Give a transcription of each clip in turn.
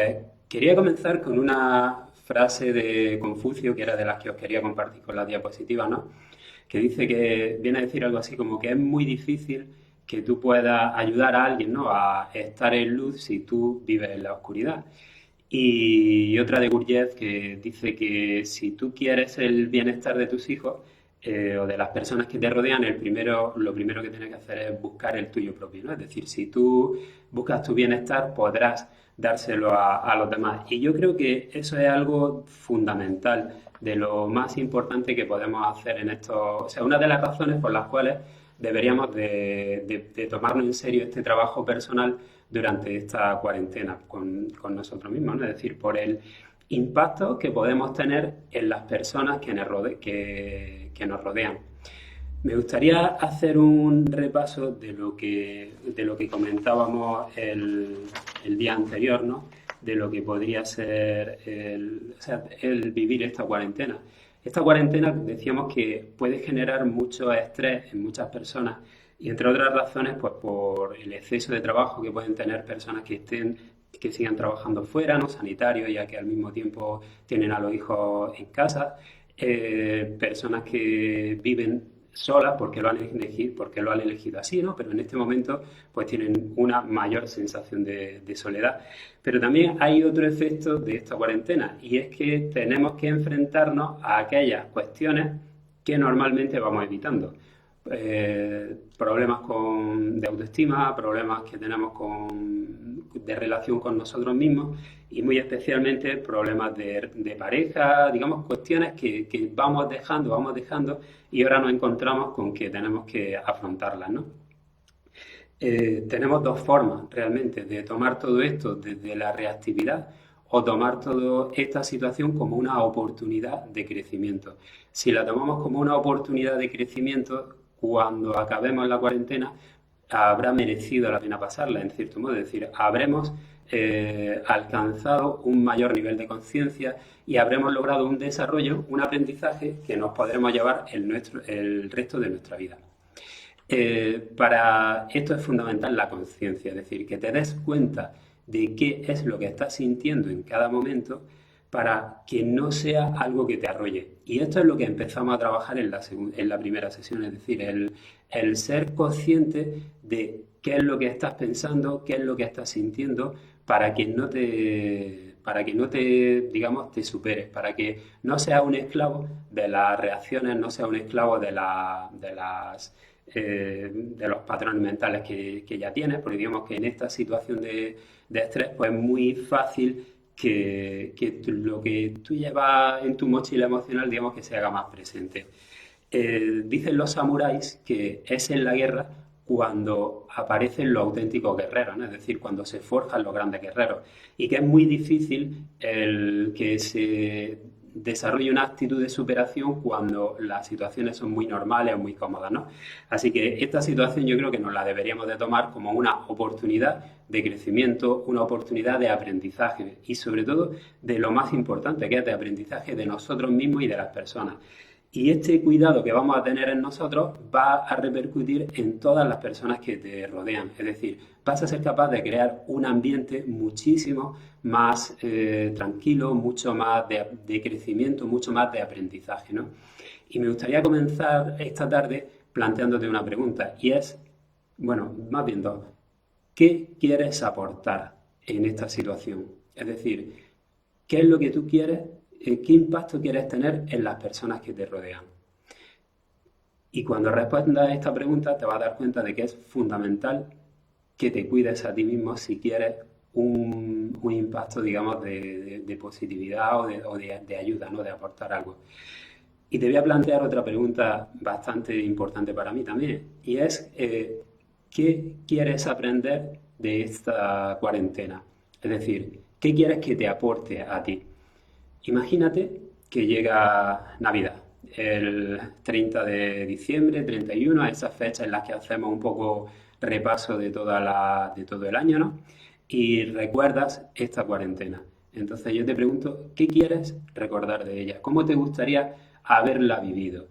Pues quería comenzar con una frase de Confucio, que era de las que os quería compartir con la diapositiva, ¿no? Que dice que viene a decir algo así como que es muy difícil que tú puedas ayudar a alguien, ¿no? A estar en luz si tú vives en la oscuridad. Y otra de Gurdjieff que dice que si tú quieres el bienestar de tus hijos o de las personas que te rodean, lo primero que tienes que hacer es buscar el tuyo propio, ¿no? Es decir, si tú buscas tu bienestar, podrás dárselo a los demás. Y yo creo que eso es algo fundamental, de lo más importante que podemos hacer en esto. O sea, una de las razones por las cuales deberíamos de tomarnos en serio este trabajo personal durante esta cuarentena con nosotros mismos, ¿no? Es decir, por el impacto que podemos tener en las personas que nos rodean. Me gustaría hacer un repaso de lo que comentábamos el día anterior, ¿no? De lo que podría ser o sea, el vivir esta cuarentena. Esta cuarentena decíamos que puede generar mucho estrés en muchas personas y entre otras razones pues por el exceso de trabajo que pueden tener personas que sigan trabajando fuera, ¿no? Sanitarios, ya que al mismo tiempo tienen a los hijos en casa, personas que viven solas porque lo han elegido así, ¿no? Pero en este momento pues tienen una mayor sensación de soledad. Pero también hay otro efecto de esta cuarentena y es que tenemos que enfrentarnos a aquellas cuestiones que normalmente vamos evitando. Problemas de autoestima, problemas que tenemos de relación con nosotros mismos y muy especialmente problemas de pareja, digamos, cuestiones que vamos dejando y ahora nos encontramos con que tenemos que afrontarlas, ¿no? Tenemos dos formas realmente de tomar todo esto desde la reactividad o tomar toda esta situación como una oportunidad de crecimiento. Si la tomamos como una oportunidad de crecimiento, cuando acabemos la cuarentena, habrá merecido la pena pasarla, en cierto modo, es decir, habremos alcanzado un mayor nivel de conciencia y habremos logrado un desarrollo, un aprendizaje que nos podremos llevar el resto de nuestra vida. Para esto es fundamental la conciencia, es decir, que te des cuenta de qué es lo que estás sintiendo en cada momento para que no sea algo que te arrolle. Y esto es lo que empezamos a trabajar en la primera sesión, es decir, el ser consciente de qué es lo que estás pensando, qué es lo que estás sintiendo, para que no te, digamos, te superes, para que no seas un esclavo de las reacciones, no seas un esclavo de los patrones mentales que ya tienes, porque digamos que en esta situación de estrés, pues es muy fácil que lo que tú llevas en tu mochila emocional, digamos, que se haga más presente. Dicen los samuráis que es en la guerra cuando aparecen los auténticos guerreros, ¿no? Es decir, cuando se forjan los grandes guerreros, y que es muy difícil el que se desarrolle una actitud de superación cuando las situaciones son muy normales o muy cómodas, ¿no? Así que esta situación yo creo que nos la deberíamos de tomar como una oportunidad de crecimiento, una oportunidad de aprendizaje y sobre todo de lo más importante, que es de aprendizaje de nosotros mismos y de las personas. Y este cuidado que vamos a tener en nosotros va a repercutir en todas las personas que te rodean. Es decir, vas a ser capaz de crear un ambiente muchísimo más tranquilo, mucho más de crecimiento, mucho más de aprendizaje, ¿no? Y me gustaría comenzar esta tarde planteándote una pregunta y es, bueno, más bien dos. ¿Qué quieres aportar en esta situación? Es decir, ¿qué es lo que tú quieres? ¿Qué impacto quieres tener en las personas que te rodean? Y cuando respondas a esta pregunta te vas a dar cuenta de que es fundamental que te cuides a ti mismo si quieres un impacto, digamos, de positividad o de ayuda, ¿no? De aportar algo. Y te voy a plantear otra pregunta bastante importante para mí también, y es, ¿qué quieres aprender de esta cuarentena? Es decir, ¿qué quieres que te aporte a ti? Imagínate que llega Navidad, el 30 de diciembre, 31, a esas fechas en las que hacemos un poco repaso de todo el año, ¿no? Y recuerdas esta cuarentena. Entonces yo te pregunto, ¿qué quieres recordar de ella? ¿Cómo te gustaría haberla vivido?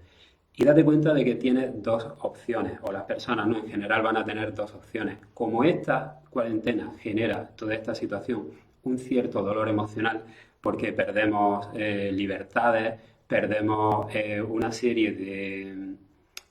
Y date cuenta de que tienes dos opciones, o las personas, ¿no? En general van a tener dos opciones. Como esta cuarentena genera toda esta situación, un cierto dolor emocional porque perdemos libertades, perdemos una serie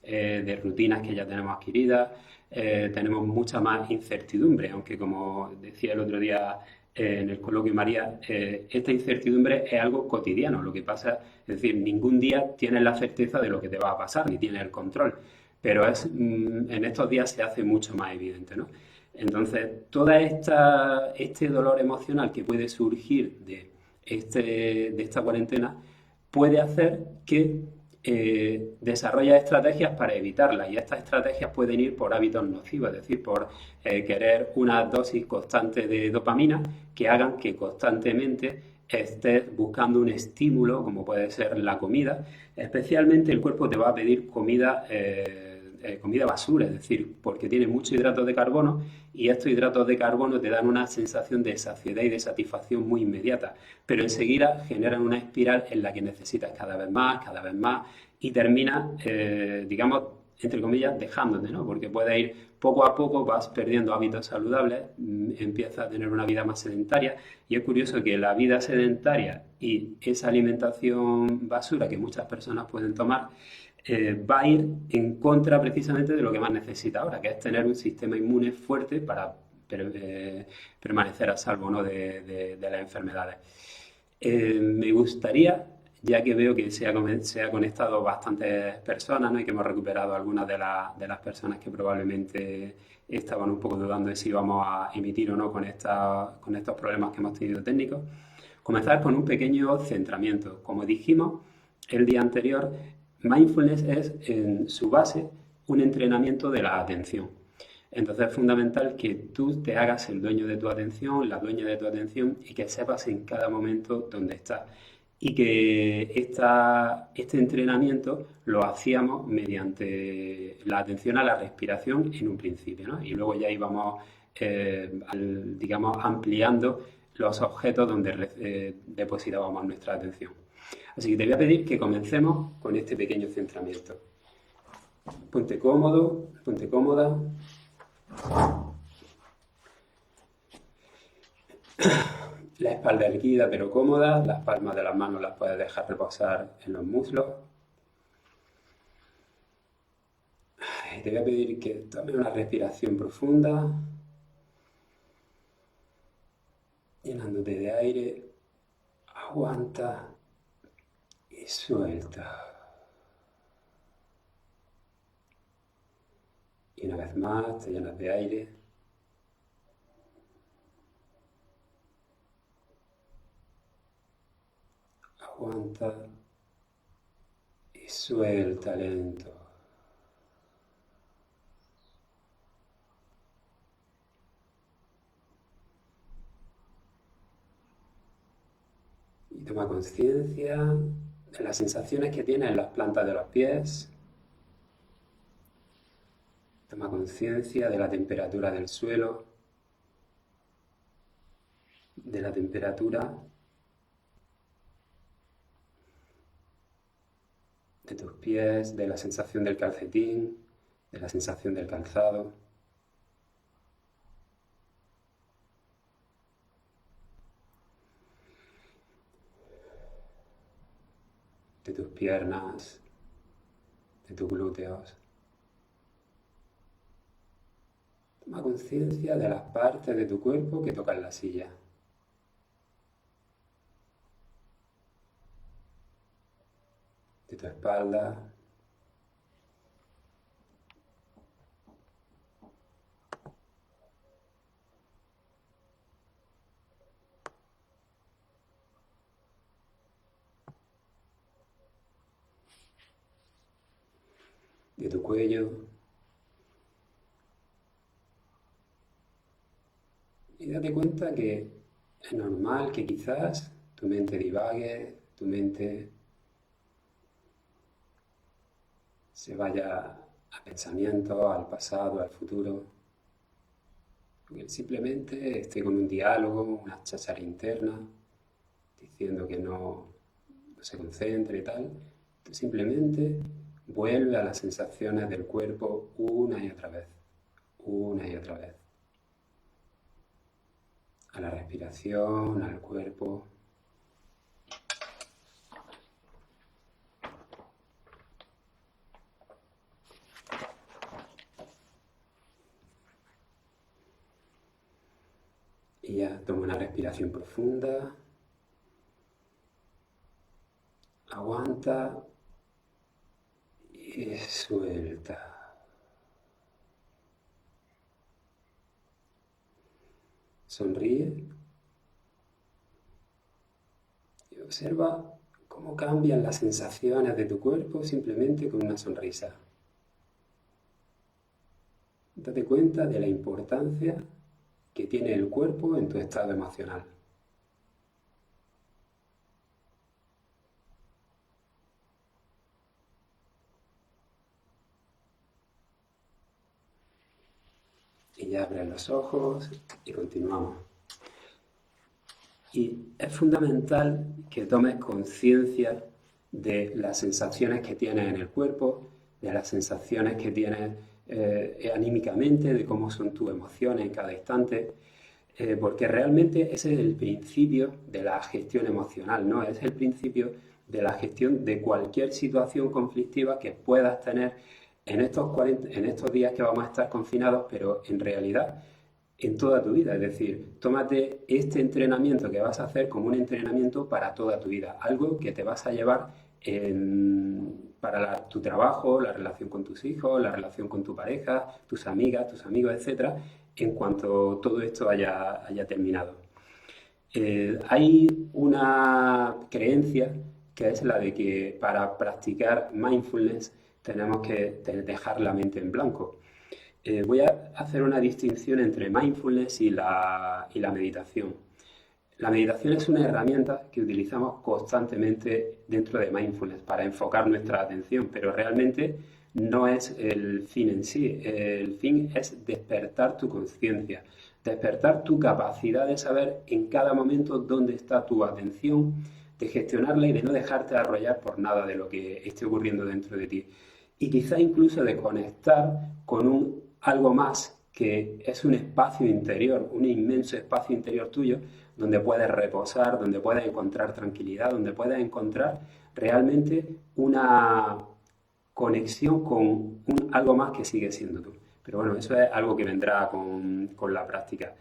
de rutinas que ya tenemos adquiridas, tenemos mucha más incertidumbre, aunque como decía el otro día en el coloquio María, esta incertidumbre es algo cotidiano. Lo que pasa es decir, ningún día tienes la certeza de lo que te va a pasar, ni tienes el control, pero en estos días se hace mucho más evidente, ¿no? Entonces, este dolor emocional que puede surgir de esta cuarentena puede hacer que desarrolles estrategias para evitarla, y estas estrategias pueden ir por hábitos nocivos, es decir, por querer una dosis constante de dopamina que hagan que constantemente estés buscando un estímulo como puede ser la comida. Especialmente el cuerpo te va a pedir comida basura, es decir, porque tiene muchos hidratos de carbono, y estos hidratos de carbono te dan una sensación de saciedad y de satisfacción muy inmediata, pero enseguida generan una espiral en la que necesitas cada vez más, y terminas, digamos, entre comillas, dejándote, ¿no? Porque puedes ir poco a poco, vas perdiendo hábitos saludables, empiezas a tener una vida más sedentaria, y es curioso que la vida sedentaria y esa alimentación basura que muchas personas pueden tomar va a ir en contra precisamente de lo que más necesita ahora, que es tener un sistema inmune fuerte para permanecer a salvo, ¿no? de las enfermedades. Me gustaría, ya que veo que se ha conectado bastantes personas, ¿no? Y que hemos recuperado algunas de las personas que probablemente estaban un poco dudando de si íbamos a emitir o no con estos problemas que hemos tenido técnicos, comenzar con un pequeño centramiento. Como dijimos el día anterior, mindfulness es en su base un entrenamiento de la atención. Entonces es fundamental que tú te hagas el dueño de tu atención, la dueña de tu atención, y que sepas en cada momento dónde estás. Y que este entrenamiento lo hacíamos mediante la atención a la respiración en un principio, ¿no? Y luego ya íbamos, digamos, ampliando los objetos donde depositábamos nuestra atención. Así que te voy a pedir que comencemos con este pequeño centramiento. Ponte cómodo, ponte cómoda. La espalda erguida pero cómoda, las palmas de las manos las puedes dejar reposar en los muslos. Te voy a pedir que tomes una respiración profunda, llenándote de aire. Aguanta y suelta. Y una vez más te llenas de aire. Aguanta y suelta lento. Y toma conciencia de las sensaciones que tienes en las plantas de los pies. Toma conciencia de la temperatura del suelo, de la temperatura de tus pies, de la sensación del calcetín, de la sensación del calzado. De tus piernas, de tus glúteos. Toma conciencia de las partes de tu cuerpo que tocan la silla. De tu espalda. De tu cuello. Y date cuenta que es normal que quizás tu mente divague, tu mente se vaya a pensamientos, al pasado, al futuro. Que simplemente esté con un diálogo, una cháchara interna, diciendo que no se concentre y tal. Tú simplemente vuelve a las sensaciones del cuerpo una y otra vez, una y otra vez. a la respiración, al cuerpo. Y ya toma una respiración profunda. Aguanta y suelta. Sonríe y observa cómo cambian las sensaciones de tu cuerpo simplemente con una sonrisa. Date cuenta de la importancia que tiene el cuerpo en tu estado emocional. Y ya abres los ojos y continuamos. Y es fundamental que tomes conciencia de las sensaciones que tienes en el cuerpo, de las sensaciones que tienes anímicamente, de cómo son tus emociones en cada instante, porque realmente ese es el principio de la gestión emocional, ¿no? Es el principio de la gestión de cualquier situación conflictiva que puedas tener en estos días que vamos a estar confinados, pero en realidad en toda tu vida. Es decir, tómate este entrenamiento que vas a hacer como un entrenamiento para toda tu vida, algo que te vas a llevar para tu trabajo, la relación con tus hijos, la relación con tu pareja, tus amigas, tus amigos, etcétera, en cuanto todo esto haya terminado. Hay una creencia que es la de que para practicar mindfulness tenemos que dejar la mente en blanco. Voy a hacer una distinción entre mindfulness y la meditación. La meditación es una herramienta que utilizamos constantemente dentro de mindfulness para enfocar nuestra atención, pero realmente no es el fin en sí. El fin es despertar tu conciencia, despertar tu capacidad de saber en cada momento dónde está tu atención, de gestionarla y de no dejarte arrollar por nada de lo que esté ocurriendo dentro de ti. Y quizá incluso de conectar con algo más que es un espacio interior, un inmenso espacio interior tuyo, donde puedes reposar, donde puedes encontrar tranquilidad, donde puedes encontrar realmente una conexión con algo más que sigue siendo tú. Pero bueno, eso es algo que vendrá con la práctica.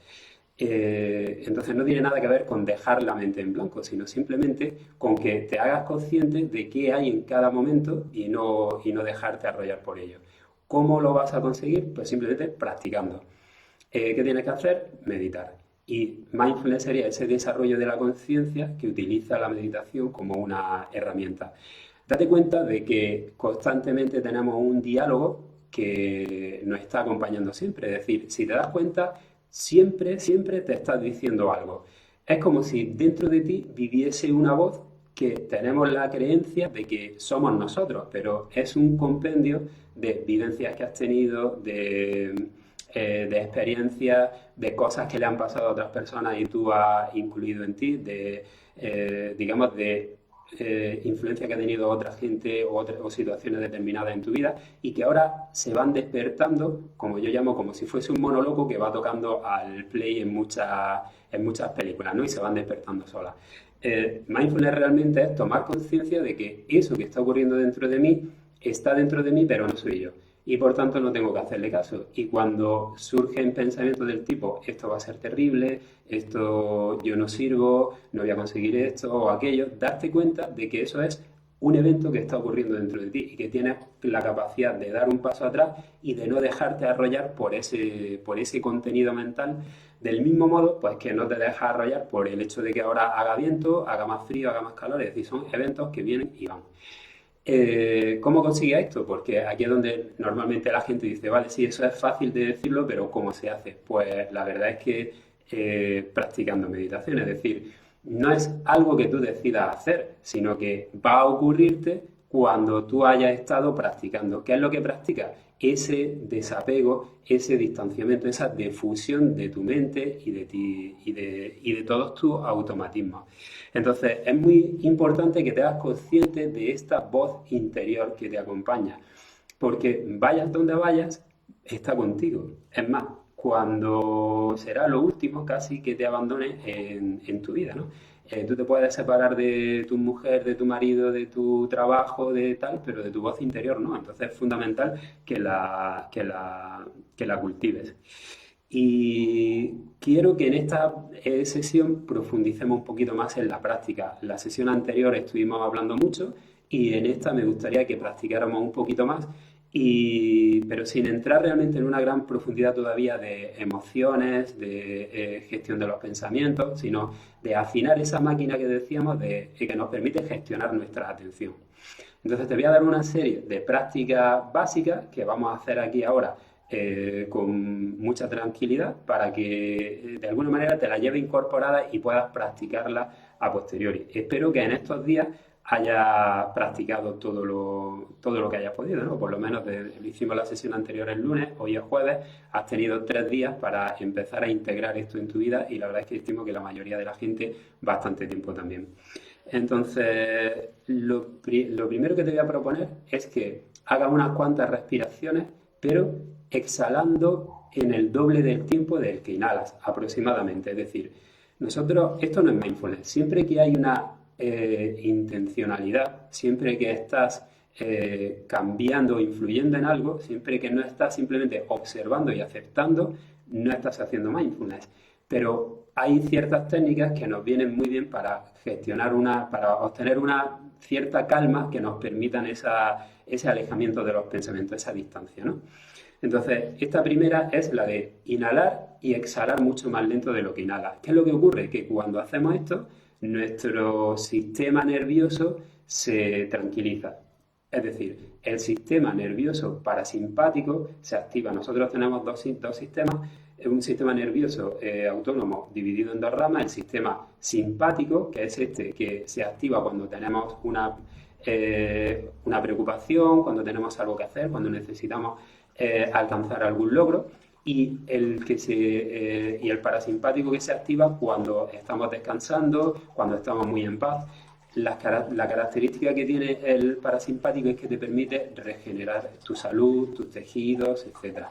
Entonces no tiene nada que ver con dejar la mente en blanco, sino simplemente con que te hagas consciente de qué hay en cada momento y no dejarte arrollar por ello. ¿Cómo lo vas a conseguir? Pues simplemente practicando. ¿Qué tienes que hacer? Meditar. Y mindfulness sería ese desarrollo de la conciencia que utiliza la meditación como una herramienta. Date cuenta de que constantemente tenemos un diálogo que nos está acompañando siempre. Es decir, si te das cuenta, siempre te estás diciendo algo. Es como si dentro de ti viviese una voz que tenemos la creencia de que somos nosotros, pero es un compendio de vivencias que has tenido, de experiencias, de cosas que le han pasado a otras personas y tú has incluido en ti, digamos, de influencia que ha tenido otra gente o situaciones determinadas en tu vida y que ahora se van despertando, como yo llamo, como si fuese un mono loco que va tocando al play en muchas películas, ¿no? Y se van despertando solas. Mindfulness realmente es tomar conciencia de que eso que está ocurriendo dentro de mí está dentro de mí, pero no soy yo. Y por tanto no tengo que hacerle caso. Y cuando surgen pensamientos del tipo, esto va a ser terrible, esto yo no sirvo, no voy a conseguir esto o aquello, darte cuenta de que eso es un evento que está ocurriendo dentro de ti y que tienes la capacidad de dar un paso atrás y de no dejarte arrollar por ese contenido mental, del mismo modo pues que no te dejas arrollar por el hecho de que ahora haga viento, haga más frío, haga más calor, es decir, son eventos que vienen y van. ¿Cómo consigue esto? Porque aquí es donde normalmente la gente dice, vale, sí, eso es fácil de decirlo, pero ¿cómo se hace? Pues la verdad es que practicando meditación, es decir, no es algo que tú decidas hacer, sino que va a ocurrirte cuando tú hayas estado practicando. ¿Qué es lo que practicas? Ese desapego, ese distanciamiento, esa difusión de tu mente y de ti y de todos tus automatismos. Entonces, es muy importante que te hagas consciente de esta voz interior que te acompaña, porque vayas donde vayas, está contigo. Es más, cuando será lo último casi que te abandone en tu vida, ¿no? Tú te puedes separar de tu mujer, de tu marido, de tu trabajo, de tal, pero de tu voz interior no. Entonces es fundamental que la cultives. Y quiero que en esta sesión profundicemos un poquito más en la práctica. La sesión anterior estuvimos hablando mucho y en esta me gustaría que practicáramos un poquito más, pero sin entrar realmente en una gran profundidad todavía de emociones, de gestión de los pensamientos, sino de afinar esa máquina que decíamos que nos permite gestionar nuestra atención. Entonces te voy a dar una serie de prácticas básicas que vamos a hacer aquí ahora con mucha tranquilidad para que de alguna manera te la lleve incorporada y puedas practicarla a posteriori. Espero que en estos días hayas practicado todo lo que hayas podido, ¿no? Por lo menos hicimos la sesión anterior el lunes, hoy es jueves, has tenido 3 días para empezar a integrar esto en tu vida y la verdad es que estimo que la mayoría de la gente bastante tiempo también. Entonces, lo primero que te voy a proponer es que hagas unas cuantas respiraciones, pero exhalando en el doble del tiempo del que inhalas, aproximadamente. Es decir, esto no es mindfulness. Siempre que hay una intencionalidad, siempre que estás cambiando o influyendo en algo, siempre que no estás simplemente observando y aceptando, no estás haciendo mindfulness. Pero hay ciertas técnicas que nos vienen muy bien para para obtener una cierta calma que nos permitan ese alejamiento de los pensamientos, esa distancia, ¿no? Entonces, esta primera es la de inhalar y exhalar mucho más lento de lo que inhalas. ¿Qué es lo que ocurre? Que cuando hacemos esto, nuestro sistema nervioso se tranquiliza. Es decir, el sistema nervioso parasimpático se activa. Nosotros tenemos dos sistemas, un sistema nervioso autónomo dividido en dos ramas, el sistema simpático, que es este que se activa cuando tenemos una preocupación, cuando tenemos algo que hacer, cuando necesitamos alcanzar algún logro, y el parasimpático que se activa cuando estamos descansando, cuando estamos muy en paz. La característica que tiene el parasimpático es que te permite regenerar tu salud, tus tejidos, etc.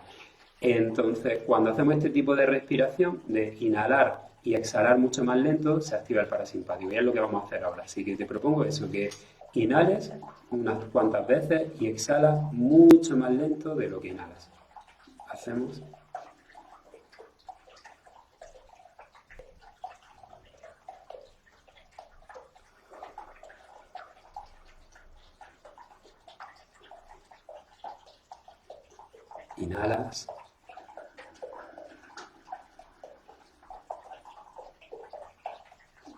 Entonces, cuando hacemos este tipo de respiración, de inhalar y exhalar mucho más lento, se activa el parasimpático. Y es lo que vamos a hacer ahora. Así que te propongo eso, que inhales unas cuantas veces y exhalas mucho más lento de lo que inhalas. Hacemos. Inhalas.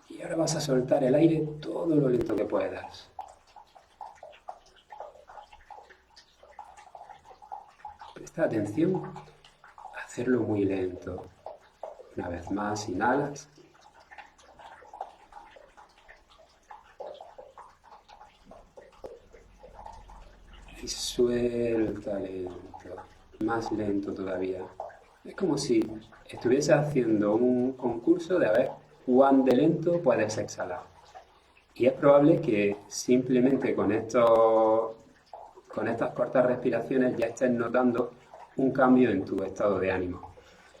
Y ahora vas a soltar el aire todo lo lento que puedas. Presta atención a hacerlo muy lento. Una vez más, inhalas. Y suelta lento. Más lento todavía. Es como si estuviese haciendo un concurso de a ver cuán de lento puedes exhalar. Y es probable que simplemente con estas cortas respiraciones ya estés notando un cambio en tu estado de ánimo.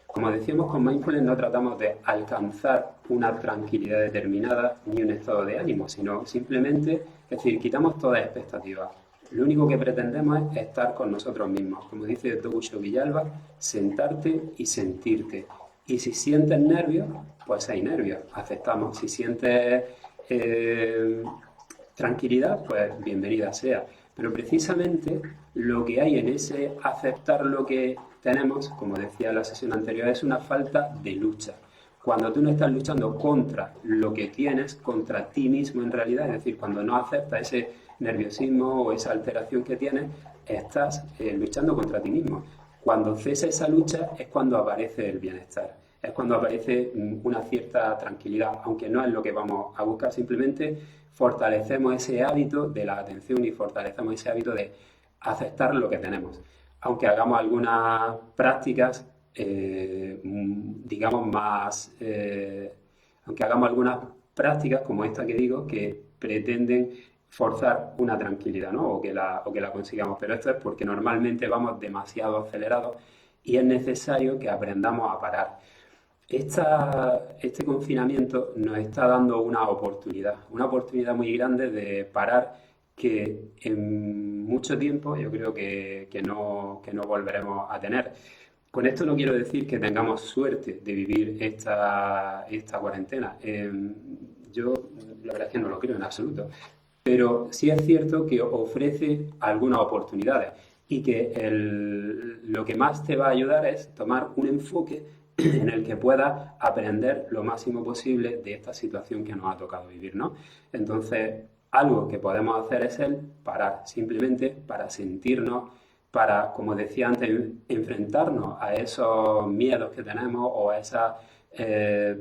Como decíamos, con mindfulness no tratamos de alcanzar una tranquilidad determinada ni un estado de ánimo, sino simplemente, es decir, quitamos toda expectativa. Lo único que pretendemos es estar con nosotros mismos. Como dice Togusho Villalba, sentarte y sentirte. Y si sientes nervios, pues hay nervios, aceptamos. Si sientes tranquilidad, pues bienvenida sea. Pero precisamente lo que hay en ese aceptar lo que tenemos, como decía en la sesión anterior, es una falta de lucha. Cuando tú no estás luchando contra lo que tienes, contra ti mismo en realidad, es decir, cuando no aceptas ese nerviosismo o esa alteración que tienes, estás luchando contra ti mismo. Cuando cesa esa lucha es cuando aparece el bienestar, es cuando aparece una cierta tranquilidad, aunque no es lo que vamos a buscar, simplemente fortalecemos ese hábito de la atención y fortalecemos ese hábito de aceptar lo que tenemos. Aunque hagamos algunas prácticas, digamos más, aunque hagamos algunas prácticas como esta que digo, que pretenden forzar una tranquilidad, ¿no? o que la consigamos, pero esto es porque normalmente vamos demasiado acelerados y es necesario que aprendamos a parar. Este confinamiento nos está dando una oportunidad muy grande de parar que en mucho tiempo yo creo que no volveremos a tener. Con esto no quiero decir que tengamos suerte de vivir esta cuarentena. Yo la verdad es que no lo creo en absoluto. Pero sí es cierto que ofrece algunas oportunidades y que lo que más te va a ayudar es tomar un enfoque en el que puedas aprender lo máximo posible de esta situación que nos ha tocado vivir, ¿no? Entonces, algo que podemos hacer es el parar, simplemente para sentirnos, para, como decía antes, enfrentarnos a esos miedos que tenemos o a esos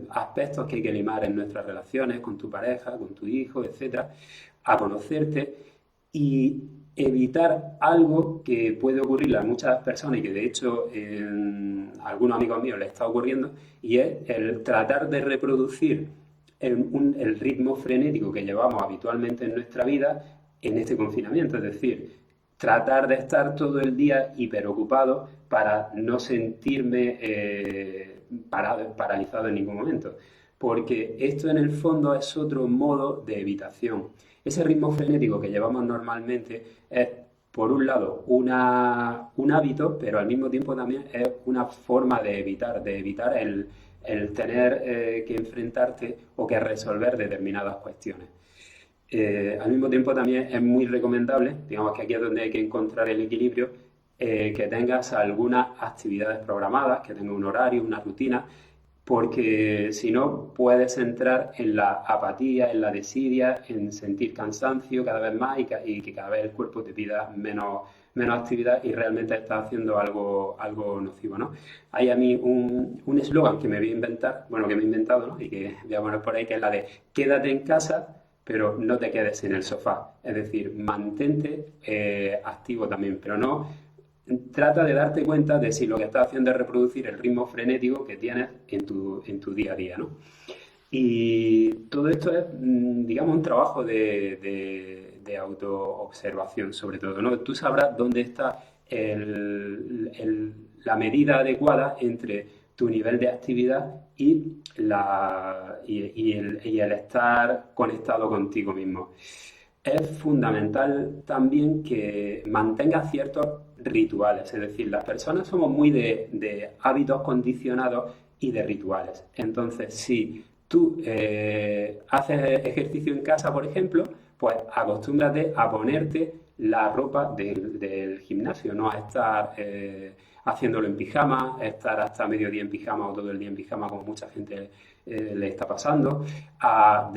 aspectos que hay que limar en nuestras relaciones con tu pareja, con tu hijo, etcétera, a conocerte y evitar algo que puede ocurrirle a muchas personas y que de hecho a algunos amigos míos les está ocurriendo, y es el tratar de reproducir el ritmo frenético que llevamos habitualmente en nuestra vida en este confinamiento. Es decir, tratar de estar todo el día hiperocupado para no sentirme paralizado en ningún momento. Porque esto en el fondo es otro modo de evitación. Ese ritmo frenético que llevamos normalmente es, por un lado, un hábito, pero al mismo tiempo también es una forma de evitar el tener que enfrentarte o que resolver determinadas cuestiones. Al mismo tiempo también es muy recomendable, digamos que aquí es donde hay que encontrar el equilibrio, que tengas algunas actividades programadas, que tengas un horario, una rutina, porque si no puedes entrar en la apatía, en la desidia, en sentir cansancio cada vez más y que cada vez el cuerpo te pida menos actividad y realmente estás haciendo algo nocivo, ¿no? Hay a mí un eslogan que me voy a inventar, bueno, que me he inventado, ¿no? Y que voy a poner por ahí, que es la de quédate en casa, pero no te quedes en el sofá. Es decir, mantente activo también, pero no trata de darte cuenta de si lo que estás haciendo es reproducir el ritmo frenético que tienes en tu día a día, ¿no? Y todo esto es, digamos, un trabajo de autoobservación, sobre todo, ¿no? Tú sabrás dónde está la medida adecuada entre tu nivel de actividad y el estar conectado contigo mismo. Es fundamental también que mantengas ciertos rituales, es decir, las personas somos muy de hábitos condicionados y de rituales. Entonces, si tú haces ejercicio en casa, por ejemplo, pues acostúmbrate a ponerte la ropa del gimnasio, no a estar haciéndolo en pijama, estar hasta mediodía en pijama o todo el día en pijama, como mucha gente le está pasando, a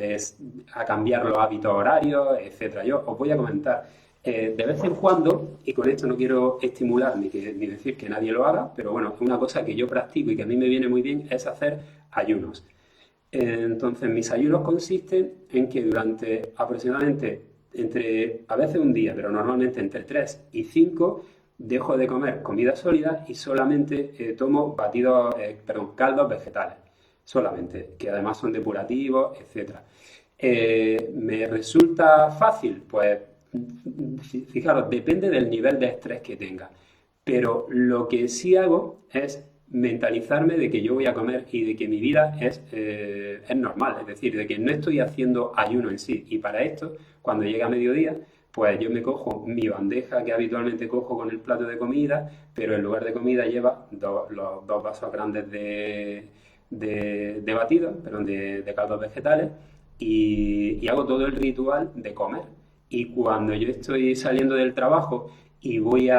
cambiar los hábitos horarios, etcétera. Yo os voy a comentar de vez en cuando, y con esto no quiero estimular ni decir que nadie lo haga, pero bueno, una cosa que yo practico y que a mí me viene muy bien es hacer ayunos. Entonces, mis ayunos consisten en que durante aproximadamente a veces un día, pero normalmente entre 3 y 5, dejo de comer comida sólida y solamente tomo caldos vegetales, solamente, que además son depurativos, etcétera. ¿Me resulta fácil? Pues fijaros, depende del nivel de estrés que tenga. Pero lo que sí hago es mentalizarme de que yo voy a comer y de que mi vida es normal, es decir, de que no estoy haciendo ayuno en sí. Y para esto, cuando llega mediodía, pues yo me cojo mi bandeja que habitualmente cojo con el plato de comida, pero en lugar de comida lleva los 2 vasos grandes de batido, perdón, de caldos vegetales, y hago todo el ritual de comer. Y cuando yo estoy saliendo del trabajo y voy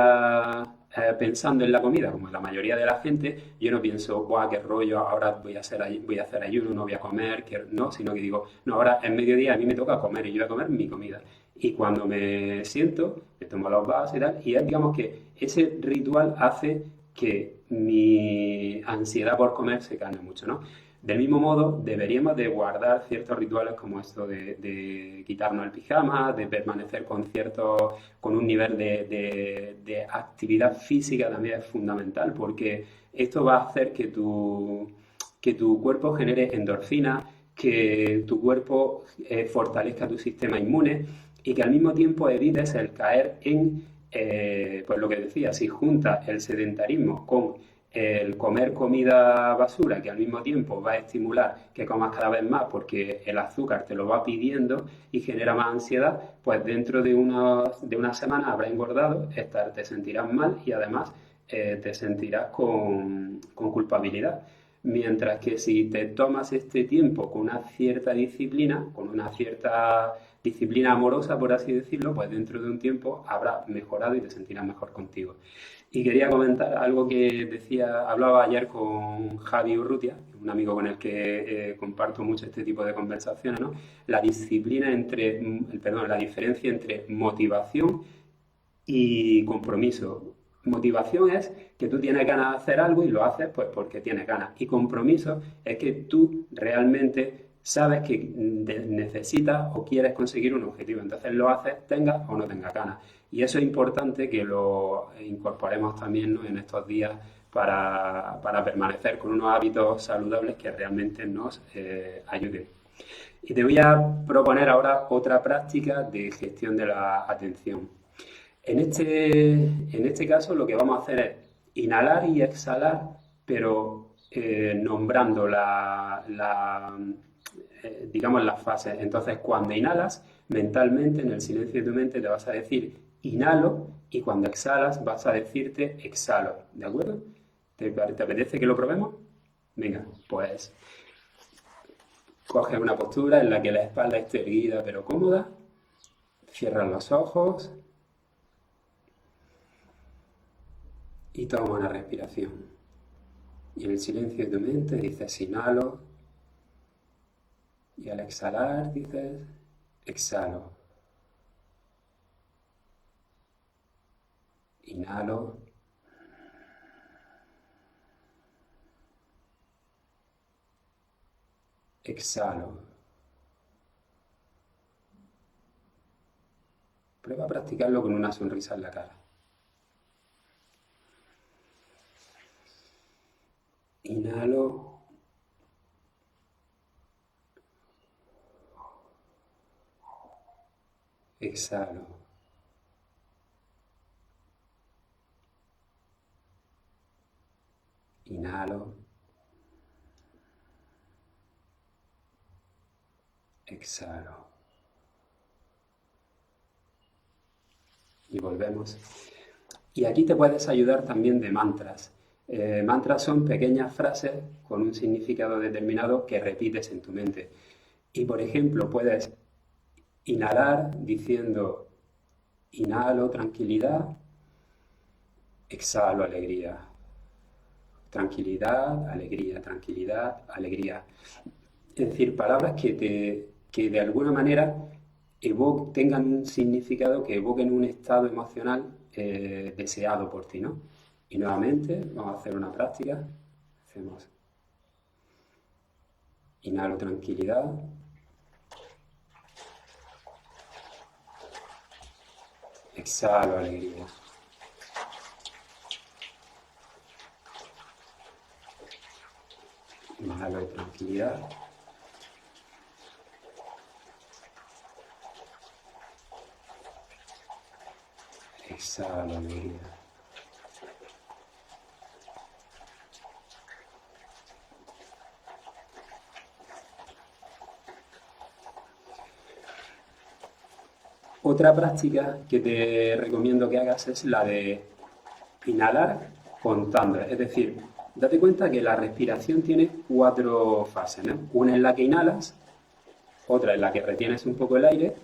pensando en la comida, como la mayoría de la gente, yo no pienso, ¡buah, qué rollo! Ahora voy a hacer ayuno, no voy a comer, no, sino que digo, no, ahora es mediodía, a mí me toca comer y yo voy a comer mi comida. Y cuando me siento, me tomo los vasos y tal, y es, digamos que ese ritual hace que mi ansiedad por comer se calme mucho, ¿no? Del mismo modo, deberíamos de guardar ciertos rituales como esto de quitarnos el pijama, de permanecer con un nivel de actividad física también es fundamental, porque esto va a hacer que tu cuerpo genere endorfina, que tu cuerpo fortalezca tu sistema inmune y que al mismo tiempo evites el caer en, pues lo que decía, si juntas el sedentarismo con el comer comida basura, que al mismo tiempo va a estimular que comas cada vez más porque el azúcar te lo va pidiendo y genera más ansiedad, pues dentro de una semana habrás engordado, te sentirás mal y además te sentirás con culpabilidad. Mientras que si te tomas este tiempo con una cierta disciplina, con una cierta disciplina amorosa, por así decirlo, pues dentro de un tiempo habrás mejorado y te sentirás mejor contigo. Y quería comentar algo que hablaba ayer con Javi Urrutia, un amigo con el que comparto mucho este tipo de conversaciones, ¿no? La diferencia entre motivación y compromiso. Motivación es que tú tienes ganas de hacer algo y lo haces pues porque tienes ganas. Y compromiso es que tú realmente sabes que necesitas o quieres conseguir un objetivo. Entonces lo haces, tengas o no tengas ganas. Y eso es importante que lo incorporemos también, ¿no?, en estos días para permanecer con unos hábitos saludables que realmente nos ayuden. Y te voy a proponer ahora otra práctica de gestión de la atención. En este caso lo que vamos a hacer es inhalar y exhalar, pero nombrando digamos, las fases. Entonces, cuando inhalas, mentalmente, en el silencio de tu mente, te vas a decir inhalo y cuando exhalas vas a decirte exhalo. ¿De acuerdo? ¿Te apetece que lo probemos? Venga, pues coge una postura en la que la espalda esté erguida pero cómoda. Cierra los ojos. Y toma una respiración. Y en el silencio de tu mente dices inhalo. Y al exhalar dices exhalo. Inhalo. Exhalo. Prueba a practicarlo con una sonrisa en la cara. Inhalo. Exhalo. Inhalo. Exhalo. Y volvemos. Y aquí te puedes ayudar también de mantras. Mantras son pequeñas frases con un significado determinado que repites en tu mente. Y por ejemplo, puedes inhalar diciendo inhalo tranquilidad, exhalo alegría. Tranquilidad, alegría, tranquilidad, alegría. Es decir, palabras que de alguna manera tengan un significado, que evoquen un estado emocional deseado por ti, ¿no? Y nuevamente vamos a hacer una práctica. Hacemos inhalo tranquilidad, exhalo alegría. Inhalo tranquilidad. Exhalo alegría. Otra práctica que te recomiendo que hagas es la de inhalar contando. Es decir, date cuenta que la respiración tiene 4 fases, ¿no? Una en la que inhalas, otra en la que retienes un poco el aire,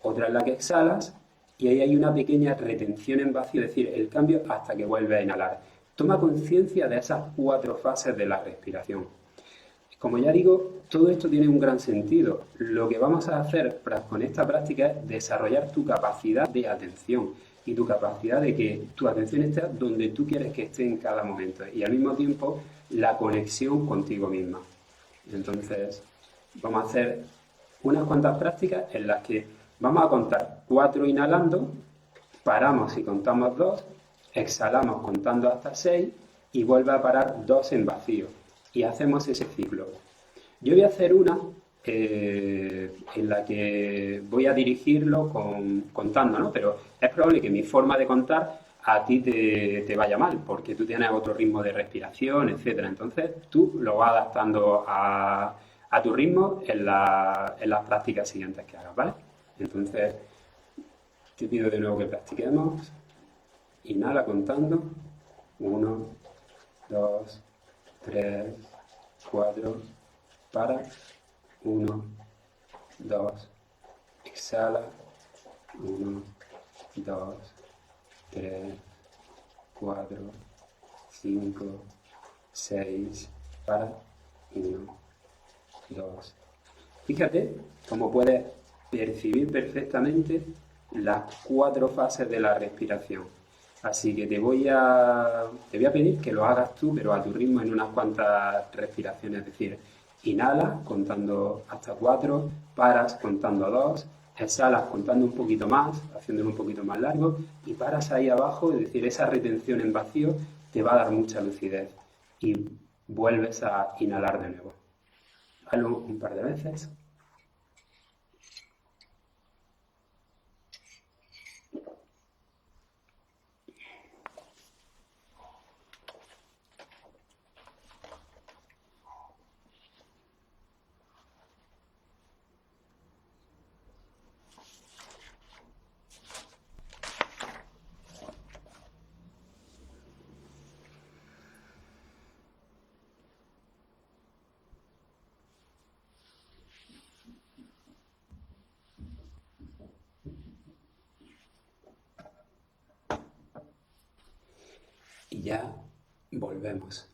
otra en la que exhalas y ahí hay una pequeña retención en vacío, es decir, el cambio hasta que vuelves a inhalar. Toma conciencia de esas 4 fases de la respiración. Como ya digo, todo esto tiene un gran sentido. Lo que vamos a hacer con esta práctica es desarrollar tu capacidad de atención y tu capacidad de que tu atención esté donde tú quieres que esté en cada momento y al mismo tiempo la conexión contigo misma. Entonces, vamos a hacer unas cuantas prácticas en las que vamos a contar 4 inhalando, paramos y contamos 2, exhalamos contando hasta 6 y vuelve a parar 2 en vacío. Y hacemos ese ciclo. Yo voy a hacer una en la que voy a dirigirlo contando, ¿no? Pero es probable que mi forma de contar a ti te vaya mal, porque tú tienes otro ritmo de respiración, etcétera. Entonces, tú lo vas adaptando a tu ritmo en las prácticas siguientes que hagas, ¿vale? Entonces, te pido de nuevo que practiquemos. Inhala contando. 1, 2, 3, 4. Para. 1, 2. Exhala. 1, 2, 3, 4, 5, 6. Para. 1, 2. Fíjate cómo puedes percibir perfectamente las 4 fases de la respiración. Así que te voy a pedir que lo hagas tú, pero a tu ritmo en unas cuantas respiraciones. Es decir, inhalas contando hasta 4, paras contando 2, exhalas contando un poquito más, haciéndolo un poquito más largo, y paras ahí abajo, es decir, esa retención en vacío te va a dar mucha lucidez. Y vuelves a inhalar de nuevo. Hazlo un par de veces. Y ya volvemos.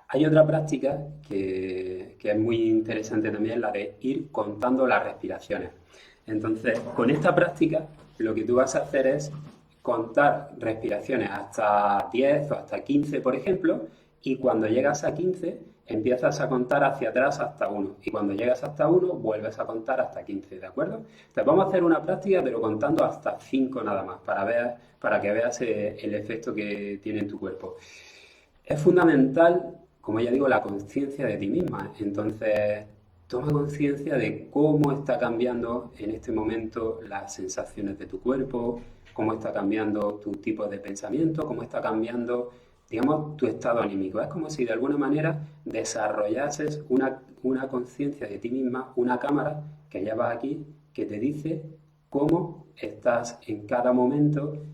Hay otra práctica que es muy interesante también, la de ir contando las respiraciones. Entonces, con esta práctica, lo que tú vas a hacer es contar respiraciones hasta 10 o hasta 15, por ejemplo, y cuando llegas a 15, empiezas a contar hacia atrás hasta 1. Y cuando llegas hasta 1, vuelves a contar hasta 15, ¿de acuerdo? Entonces, vamos a hacer una práctica, pero contando hasta 5 nada más, para que veas el efecto que tiene en tu cuerpo. Es fundamental, como ya digo, la conciencia de ti misma. Entonces, toma conciencia de cómo está cambiando en este momento las sensaciones de tu cuerpo, cómo está cambiando tu tipo de pensamiento, cómo está cambiando, digamos, tu estado anímico. Es como si de alguna manera desarrollases una conciencia de ti misma, una cámara que llevas aquí, que te dice cómo estás en cada momento.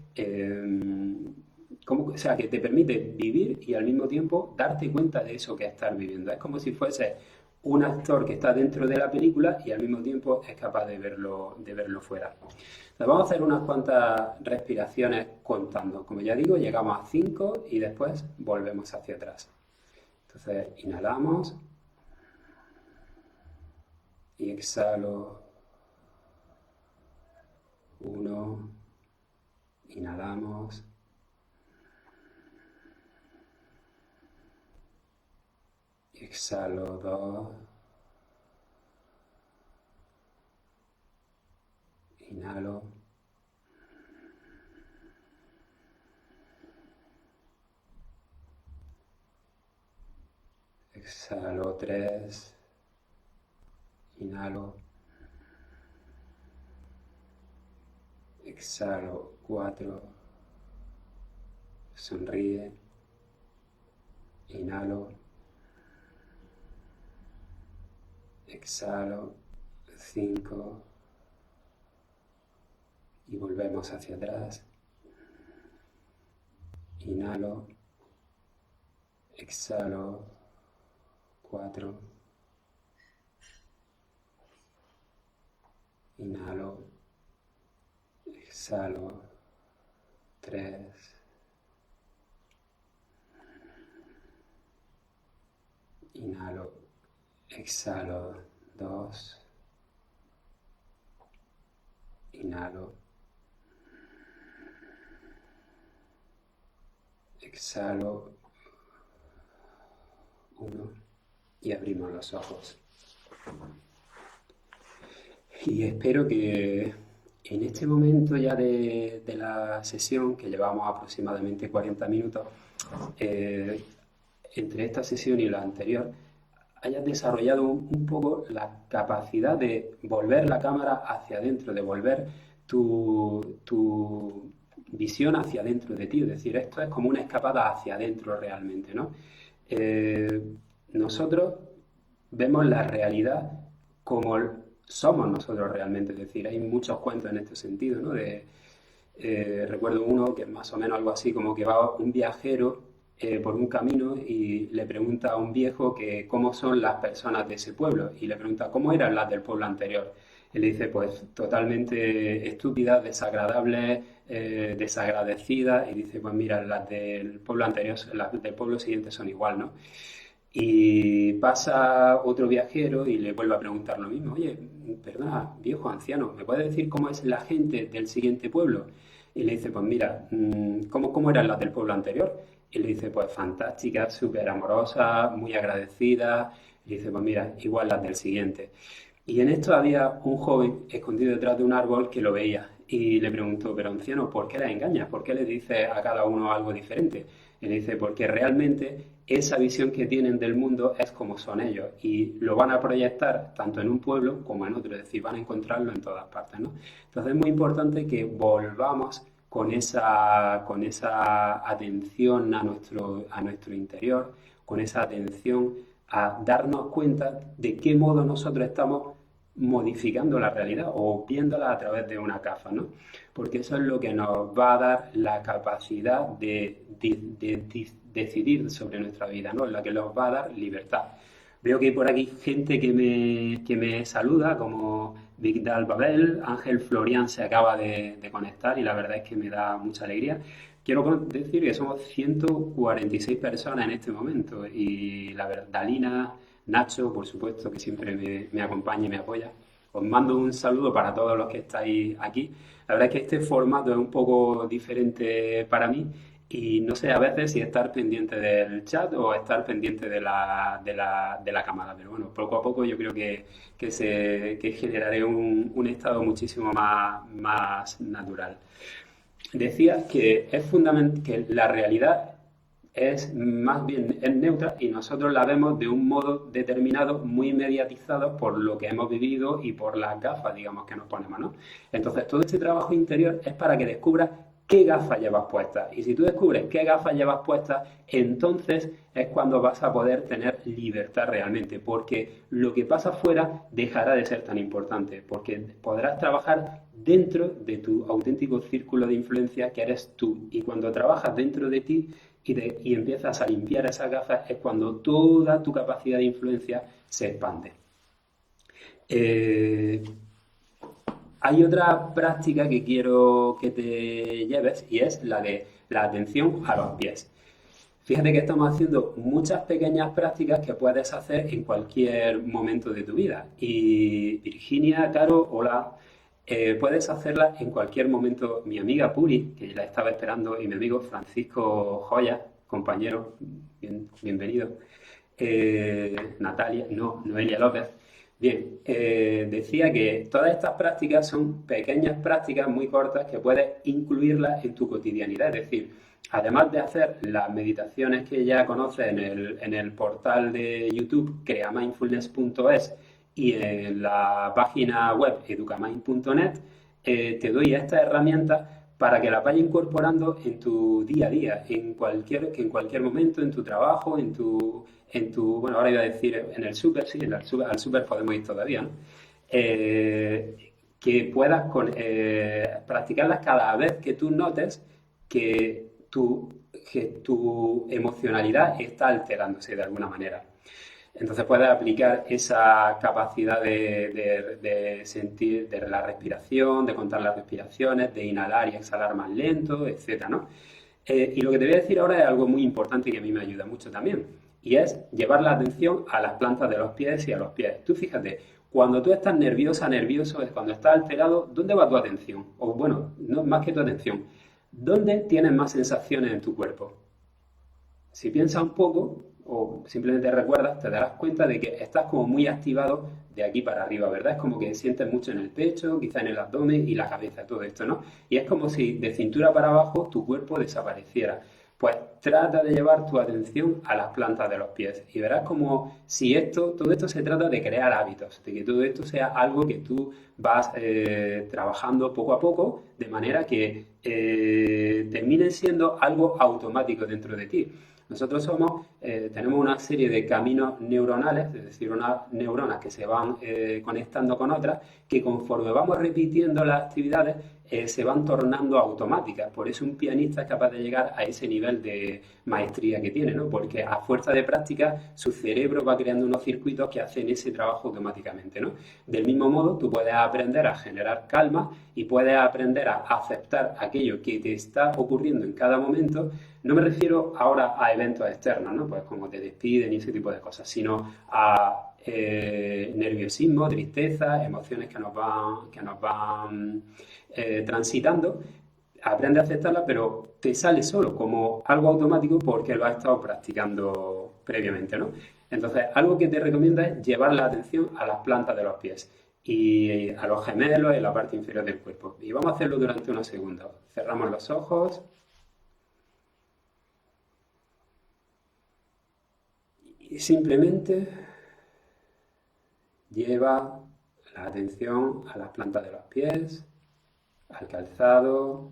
O sea, que te permite vivir y al mismo tiempo darte cuenta de eso que estás viviendo. Es como si fuese un actor que está dentro de la película y al mismo tiempo es capaz de verlo fuera. Entonces vamos a hacer unas cuantas respiraciones contando. Como ya digo, llegamos a 5 y después volvemos hacia atrás. Entonces inhalamos y exhalo. 1, inhalamos. Exhalo 2, inhalo, exhalo 3, inhalo, exhalo 4, sonríe, inhalo, exhalo 5 y volvemos hacia atrás. Inhalo, exhalo 4, inhalo, exhalo 3, inhalo, exhalo 2, inhalo, exhalo 1 y abrimos los ojos. Y espero que en este momento ya de la sesión, que llevamos aproximadamente 40 minutos, entre esta sesión y la anterior, hayas desarrollado un poco la capacidad de volver la cámara hacia adentro, de volver tu visión hacia adentro de ti, es decir, esto es como una escapada hacia adentro realmente, ¿no? Eh, Nosotros vemos la realidad como somos nosotros realmente, es decir, hay muchos cuentos en este sentido, ¿no? Recuerdo uno que es más o menos algo así, como que va un viajero por un camino y le pregunta a un viejo que cómo son las personas de ese pueblo y le pregunta cómo eran las del pueblo anterior. Y le dice, pues totalmente estúpidas, desagradables, desagradecidas, y dice, pues mira, las del pueblo anterior, las del pueblo siguiente son igual, ¿no? Y pasa otro viajero y le vuelve a preguntar lo mismo. Oye, perdona, viejo anciano, ¿me puedes decir cómo es la gente del siguiente pueblo? Y le dice, pues mira, ¿cómo eran las del pueblo anterior? Y le dice, pues fantásticas, súper amorosas, muy agradecidas. Y le dice, pues mira, igual las del siguiente. Y en esto había un joven escondido detrás de un árbol que lo veía y le preguntó, pero anciano, ¿por qué las engañas? ¿Por qué les dices a cada uno algo diferente? Y le dice, porque realmente esa visión que tienen del mundo es como son ellos y lo van a proyectar tanto en un pueblo como en otro, es decir, van a encontrarlo en todas partes, ¿no? Entonces es muy importante que volvamos con esa atención a nuestro interior, con esa atención a darnos cuenta de qué modo nosotros estamos modificando la realidad o viéndola a través de una gafa, ¿no? Porque eso es lo que nos va a dar la capacidad de decidir sobre nuestra vida, ¿no? La que nos va a dar libertad. Veo que hay por aquí gente que me saluda, como Vigdal Babel, Ángel Florian se acaba de conectar y la verdad es que me da mucha alegría. Quiero decir que somos 146 personas en este momento y la verdad, Dalina, Nacho, por supuesto, que siempre me acompaña y me apoya. Os mando un saludo para todos los que estáis aquí. La verdad es que este formato es un poco diferente para mí y no sé a veces si estar pendiente del chat o estar pendiente de la cámara. Pero bueno, poco a poco yo creo que generaré un estado muchísimo más natural. Decía que es fundamental que la realidad es más bien es neutra y nosotros la vemos de un modo determinado, muy mediatizado por lo que hemos vivido y por las gafas, digamos, que nos ponemos, ¿no? Entonces, todo este trabajo interior es para que descubras qué gafas llevas puestas. Y si tú descubres qué gafas llevas puestas, entonces es cuando vas a poder tener libertad realmente, porque lo que pasa afuera dejará de ser tan importante, porque podrás trabajar dentro de tu auténtico círculo de influencia que eres tú. Y cuando trabajas dentro de ti y empiezas a limpiar esas gafas, es cuando toda tu capacidad de influencia se expande. Hay otra práctica que quiero que te lleves y es la de la atención a los pies. Fíjate que estamos haciendo muchas pequeñas prácticas que puedes hacer en cualquier momento de tu vida. Y Virginia, Caro, hola. Puedes hacerlas en cualquier momento. Mi amiga Puri, que la estaba esperando, y mi amigo Francisco Joya, compañero, bienvenido. Natalia, no, Noelia López. Bien, decía que todas estas prácticas son pequeñas prácticas muy cortas que puedes incluirlas en tu cotidianidad. Es decir, además de hacer las meditaciones que ya conoces en el portal de YouTube creamindfulness.es y en la página web educamind.net, te doy estas herramientas para que las vayas incorporando en tu día a día, que en cualquier momento, en tu trabajo, bueno, ahora iba a decir en el súper, sí, al súper podemos ir todavía, ¿no? Que puedas practicarlas cada vez que tú notes que tu emocionalidad está alterándose de alguna manera. Entonces puedes aplicar esa capacidad de sentir, de la respiración, de contar las respiraciones, de inhalar y exhalar más lento, etcétera, ¿no? Y lo que te voy a decir ahora es algo muy importante que a mí me ayuda mucho también, y es llevar la atención a las plantas de los pies y a los pies. Tú fíjate, cuando tú estás nerviosa, nervioso, cuando estás alterado, ¿dónde va tu atención? O bueno, no más que tu atención, ¿dónde tienes más sensaciones en tu cuerpo? Si piensas un poco o simplemente recuerdas, te darás cuenta de que estás como muy activado de aquí para arriba, ¿verdad? Es como que sientes mucho en el pecho, quizá en el abdomen y la cabeza, todo esto, ¿no? Y es como si de cintura para abajo tu cuerpo desapareciera. pues trata de llevar tu atención a las plantas de los pies y verás como si todo esto se trata de crear hábitos, de que todo esto sea algo que tú vas trabajando poco a poco, de manera que termine siendo algo automático dentro de ti. Nosotros tenemos una serie de caminos neuronales, es decir, unas neuronas que se van conectando con otras, que conforme vamos repitiendo las actividades, se van tornando automáticas. Por eso un pianista es capaz de llegar a ese nivel de maestría que tiene, ¿no? Porque a fuerza de práctica su cerebro va creando unos circuitos que hacen ese trabajo automáticamente, ¿no? Del mismo modo, tú puedes aprender a generar calma y puedes aprender a aceptar aquello que te está ocurriendo en cada momento. No me refiero ahora a eventos externos, ¿no? Pues como te despiden y ese tipo de cosas, sino a nerviosismo, tristeza, emociones que nos van transitando. Aprende a aceptarla, pero te sale solo como algo automático porque lo has estado practicando previamente, ¿no? Entonces, algo que te recomienda es llevar la atención a las plantas de los pies y a los gemelos y la parte inferior del cuerpo. Y vamos a hacerlo durante unos segundos. Cerramos los ojos y simplemente lleva la atención a las plantas de los pies, al calzado,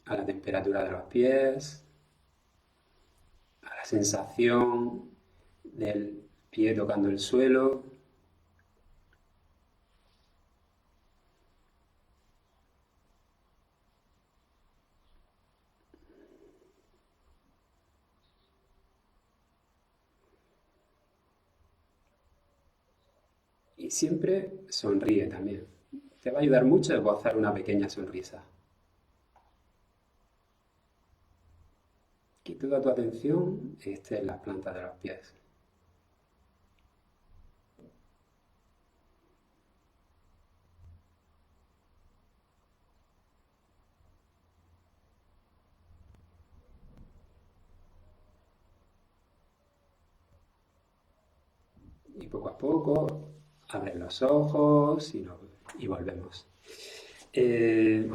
a la temperatura de los pies, a la sensación del pie tocando el suelo. Y siempre sonríe también. Te va a ayudar mucho esbozar una pequeña sonrisa. Que toda tu atención esté en las plantas de los pies. Y poco a poco abres los ojos y volvemos. Eh,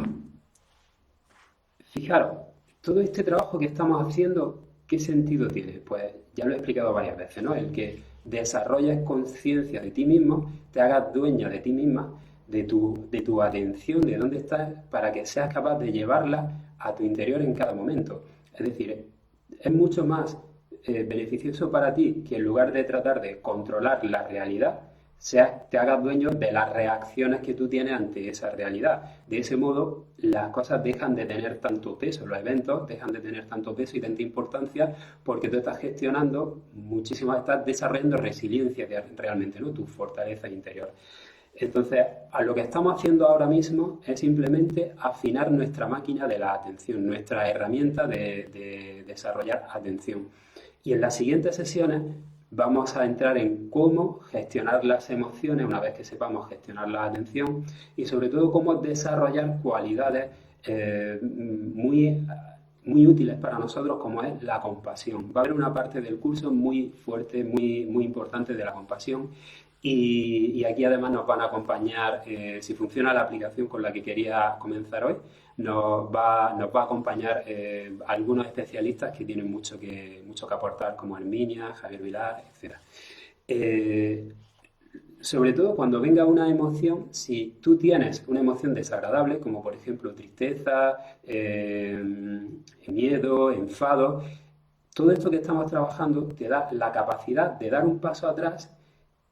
Fijaros, todo este trabajo que estamos haciendo, ¿qué sentido tiene? Pues ya lo he explicado varias veces, ¿no? El que desarrolles conciencia de ti mismo, te hagas dueña de ti misma, de tu atención, de dónde estás, para que seas capaz de llevarla a tu interior en cada momento. Es decir, es mucho más beneficioso para ti que en lugar de tratar de controlar la realidad, te hagas dueño de las reacciones que tú tienes ante esa realidad. De ese modo, las cosas dejan de tener tanto peso, los eventos dejan de tener tanto peso y tanta importancia porque tú estás gestionando muchísimo, estás desarrollando resiliencia realmente, ¿no? Tu fortaleza interior. Entonces, a lo que estamos haciendo ahora mismo es simplemente afinar nuestra máquina de la atención, nuestra herramienta de desarrollar atención. Y en las siguientes sesiones vamos a entrar en cómo gestionar las emociones una vez que sepamos gestionar la atención y sobre todo cómo desarrollar cualidades muy útiles para nosotros como es la compasión. Va a haber una parte del curso muy fuerte, muy importante de la compasión y aquí además nos van a acompañar, si funciona la aplicación con la que quería comenzar hoy, nos va a acompañar algunos especialistas que tienen mucho que aportar, como Herminia, Javier Vilar, etc. Sobre todo cuando venga una emoción, si tú tienes una emoción desagradable, como por ejemplo tristeza, miedo, enfado, todo esto que estamos trabajando te da la capacidad de dar un paso atrás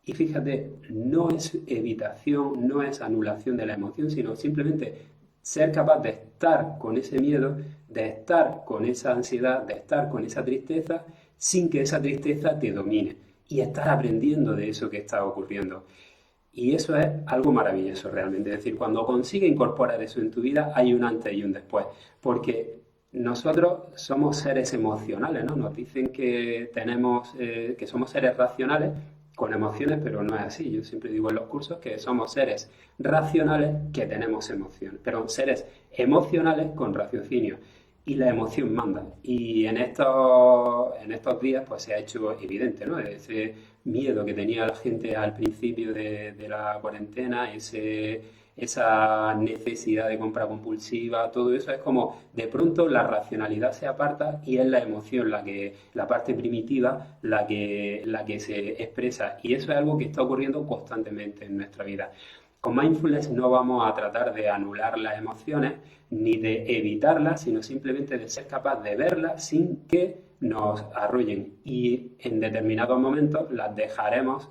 y fíjate, no es evitación, no es anulación de la emoción, sino simplemente ser capaz de estar con ese miedo, de estar con esa ansiedad, de estar con esa tristeza, sin que esa tristeza te domine y estar aprendiendo de eso que está ocurriendo. Y eso es algo maravilloso realmente. Es decir, cuando consigues incorporar eso en tu vida, hay un antes y un después. Porque nosotros somos seres emocionales, ¿no? Nos dicen que que somos seres racionales con emociones, pero no es así. Yo siempre digo en los cursos que somos seres racionales que tenemos emociones, pero seres emocionales con raciocinio. Y la emoción manda. Y en estos días pues se ha hecho evidente, ¿no? Ese miedo que tenía la gente al principio de la cuarentena, esa necesidad de compra compulsiva, todo eso es como de pronto la racionalidad se aparta y es la emoción, la parte primitiva, la que se expresa. Y eso es algo que está ocurriendo constantemente en nuestra vida. Con mindfulness no vamos a tratar de anular las emociones ni de evitarlas, sino simplemente de ser capaz de verlas sin que nos arrullen. Y en determinados momentos nos dejaremos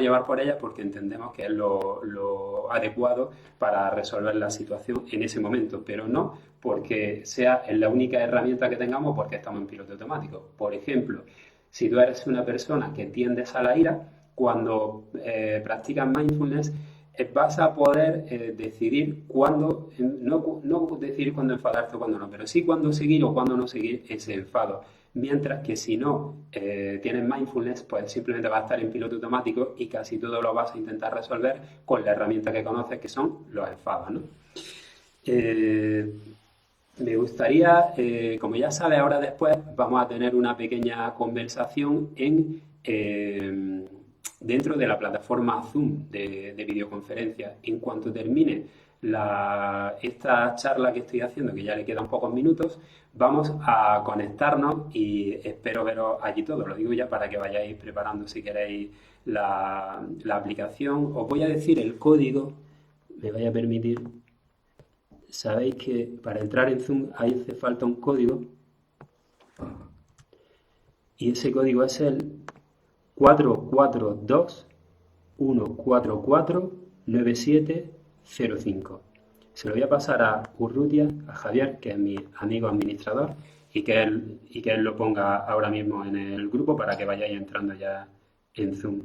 llevar por ellas porque entendemos que es lo adecuado para resolver la situación en ese momento, pero no porque sea la única herramienta que tengamos porque estamos en piloto automático. Por ejemplo, si tú eres una persona que tiendes a la ira, cuando practicas mindfulness, vas a poder decidir cuándo, no decidir cuándo enfadarte o cuándo no, pero sí cuándo seguir o cuándo no seguir ese enfado. Mientras que si no tienes mindfulness, pues simplemente vas a estar en piloto automático y casi todo lo vas a intentar resolver con la herramienta que conoces, que son los enfados, ¿no? Eh, Me gustaría, como ya sabes, ahora después vamos a tener una pequeña conversación dentro de la plataforma Zoom de videoconferencia. En cuanto termine esta charla que estoy haciendo, que ya le quedan pocos minutos, vamos a conectarnos y espero veros allí todos. Lo digo ya para que vayáis preparando si queréis la aplicación. Os voy a decir el código, me vais a permitir. Sabéis que para entrar en Zoom hace falta un código y ese código es el 442-144-9705. Se lo voy a pasar a Urrutia, a Javier, que es mi amigo administrador, y que él lo ponga ahora mismo en el grupo para que vayáis entrando ya en Zoom.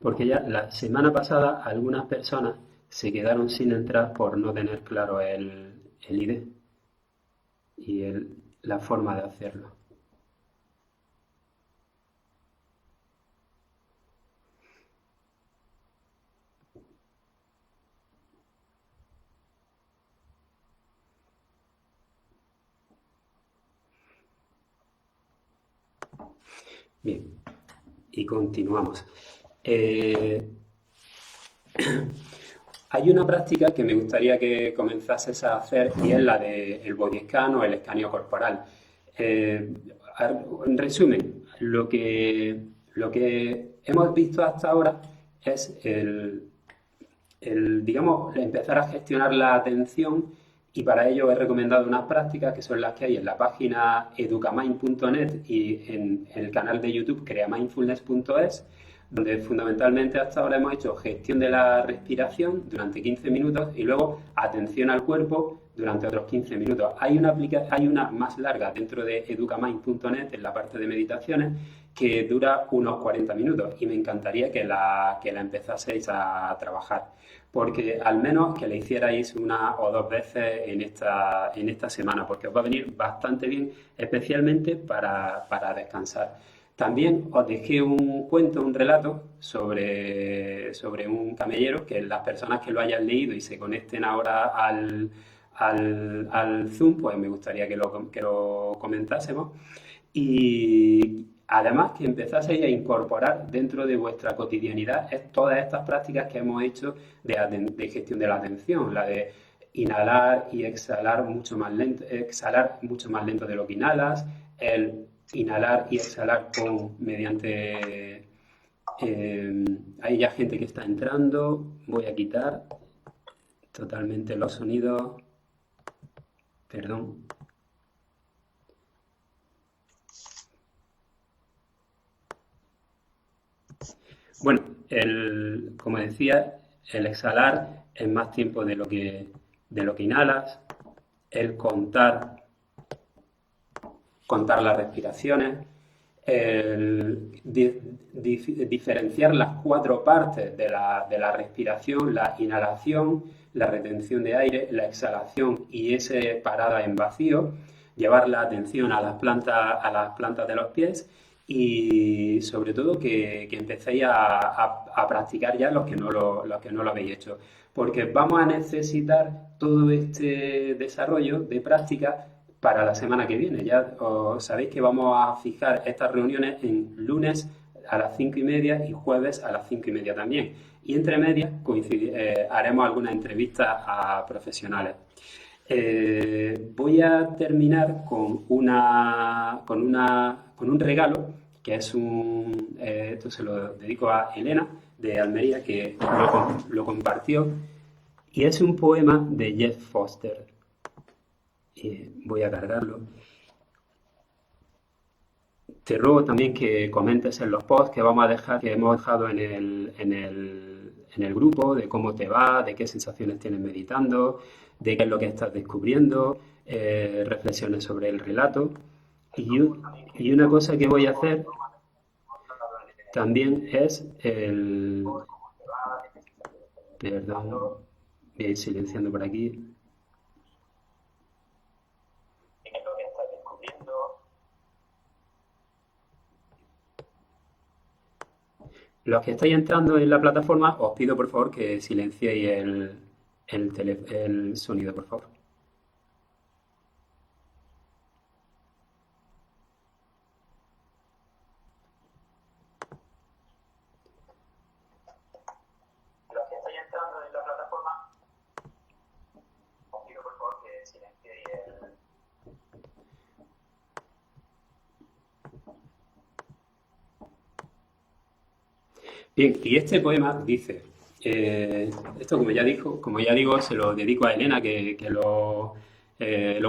Porque ya la semana pasada algunas personas se quedaron sin entrar por no tener claro el ID y la forma de hacerlo. Bien, y continuamos. Hay una práctica que me gustaría que comenzases a hacer y es la del body scan o el escaneo corporal. Eh, en resumen, lo que hemos visto hasta ahora es digamos, empezar a gestionar la atención y para ello he recomendado unas prácticas que son las que hay en la página educamind.net y en el canal de YouTube creamindfulness.es, donde fundamentalmente hasta ahora hemos hecho gestión de la respiración durante 15 minutos y luego atención al cuerpo durante otros 15 minutos. Hay una más larga dentro de educamind.net en la parte de meditaciones que dura unos 40 minutos y me encantaría que la empezaseis a trabajar, porque al menos que la hicierais una o dos veces en esta semana, porque os va a venir bastante bien, especialmente para descansar. También os dejé un cuento, un relato sobre un camellero, que las personas que lo hayan leído y se conecten ahora al Zoom, pues me gustaría que lo comentásemos. Y además que empezaseis a incorporar dentro de vuestra cotidianidad todas estas prácticas que hemos hecho de gestión de la atención, la de inhalar y exhalar mucho más lento, exhalar mucho más lento de lo que inhalas, el inhalar y exhalar mediante... hay ya gente que está entrando, voy a quitar totalmente los sonidos, perdón. Bueno, como decía, el exhalar es más tiempo de lo que inhalas, el contar las respiraciones, diferenciar las cuatro partes de la respiración, la inhalación, la retención de aire, la exhalación y esa parada en vacío, llevar la atención a las plantas de los pies y sobre todo que empecéis a practicar ya los que no lo habéis hecho, porque vamos a necesitar todo este desarrollo de práctica para la semana que viene. Ya sabéis que vamos a fijar estas reuniones en lunes a las 5:30 y jueves a las 5:30 también. Y entre medias haremos algunas entrevistas a profesionales. Voy a terminar con un regalo, que es esto se lo dedico a Elena de Almería, que lo compartió, y es un poema de Jeff Foster. Voy a cargarlo. Te ruego también que comentes en los posts que hemos dejado en el grupo, de cómo te va, de qué sensaciones tienes meditando, de qué es lo que estás descubriendo, reflexiones sobre el relato. Y una cosa que voy a hacer también es Perdón, voy a ir silenciando por aquí. Los que estáis entrando en la plataforma, os pido por favor que silenciéis el sonido, por favor. Los que estáis entrando en la plataforma, os pido por favor que silenciéis Bien, y este poema dice, esto como ya digo, se lo dedico a Elena, que lo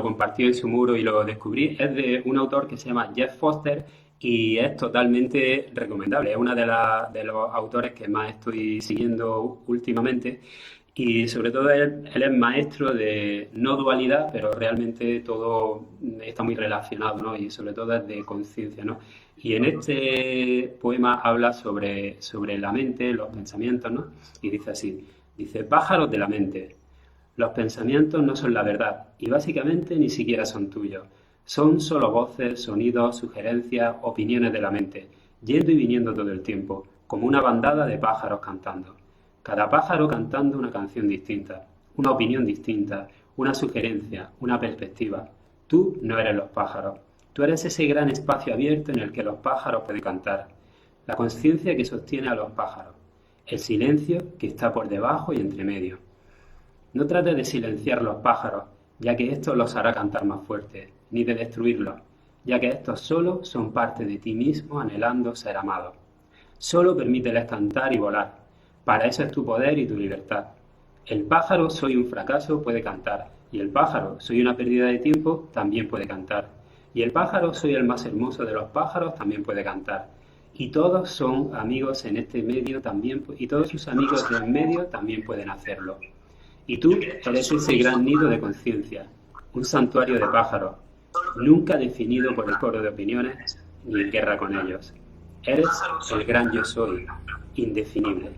compartió en su muro y lo descubrí. Es de un autor que se llama Jeff Foster y es totalmente recomendable. Es uno de los autores que más estoy siguiendo últimamente. Y sobre todo él es maestro de no dualidad, pero realmente todo está muy relacionado, ¿no? Y sobre todo es de conciencia, ¿no? Y en este poema habla sobre la mente, los pensamientos, ¿no? Y dice así, dice, pájaros de la mente, los pensamientos no son la verdad y básicamente ni siquiera son tuyos. Son solo voces, sonidos, sugerencias, opiniones de la mente, yendo y viniendo todo el tiempo, como una bandada de pájaros cantando. Cada pájaro cantando una canción distinta, una opinión distinta, una sugerencia, una perspectiva. Tú no eres los pájaros. Tú eres ese gran espacio abierto en el que los pájaros pueden cantar. La conciencia que sostiene a los pájaros. El silencio que está por debajo y entre medio. No trates de silenciar los pájaros, ya que esto los hará cantar más fuerte, ni de destruirlos, ya que estos solo son parte de ti mismo anhelando ser amado. Solo permíteles cantar y volar. Para eso es tu poder y tu libertad. El pájaro soy un fracaso puede cantar, y el pájaro soy una pérdida de tiempo también puede cantar. Y el pájaro soy el más hermoso de los pájaros también puede cantar. Y todos son amigos en este medio también, y todos sus amigos del medio también pueden hacerlo. Y tú eres ese gran nido de conciencia, un santuario de pájaros, nunca definido por el coro de opiniones ni en guerra con ellos. Eres el gran yo soy, indefinible.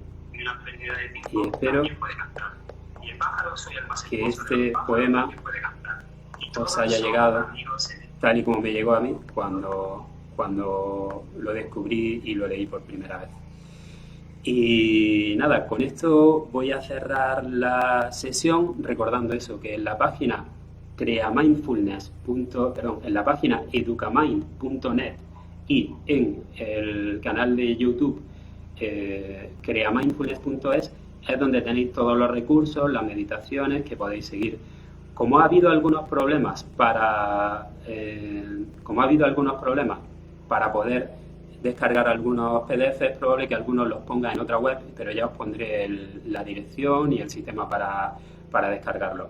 Y espero que este poema os haya llegado tal y como me llegó a mí cuando lo descubrí y lo leí por primera vez. Y nada, con esto voy a cerrar la sesión recordando eso, que en la página en la página educamind.net y en el canal de YouTube creamindfulness.es es donde tenéis todos los recursos, las meditaciones que podéis seguir. Como ha habido algunos problemas para poder descargar algunos PDFs, es probable que algunos los ponga en otra web, pero ya os pondré la dirección y el sistema para descargarlo.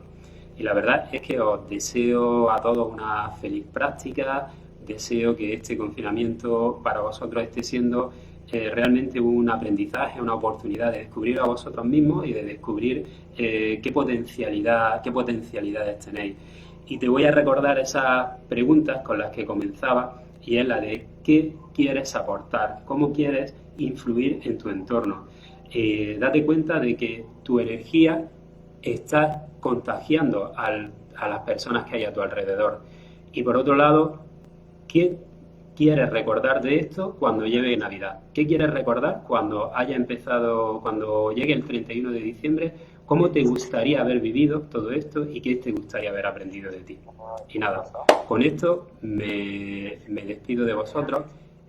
Y la verdad es que os deseo a todos una feliz práctica, deseo que este confinamiento para vosotros esté siendo realmente un aprendizaje, una oportunidad de descubrir a vosotros mismos y de descubrir qué potencialidades tenéis. Y te voy a recordar esas preguntas con las que comenzaba, y es la de qué quieres aportar, cómo quieres influir en tu entorno. Date cuenta de que tu energía está contagiando a las personas que hay a tu alrededor. Y por otro lado, ¿qué quieres recordar de esto cuando llegue Navidad? ¿Qué quieres recordar cuando haya empezado, cuando llegue el 31 de diciembre? ¿Cómo te gustaría haber vivido todo esto y qué te gustaría haber aprendido de ti? Y nada, con esto me despido de vosotros.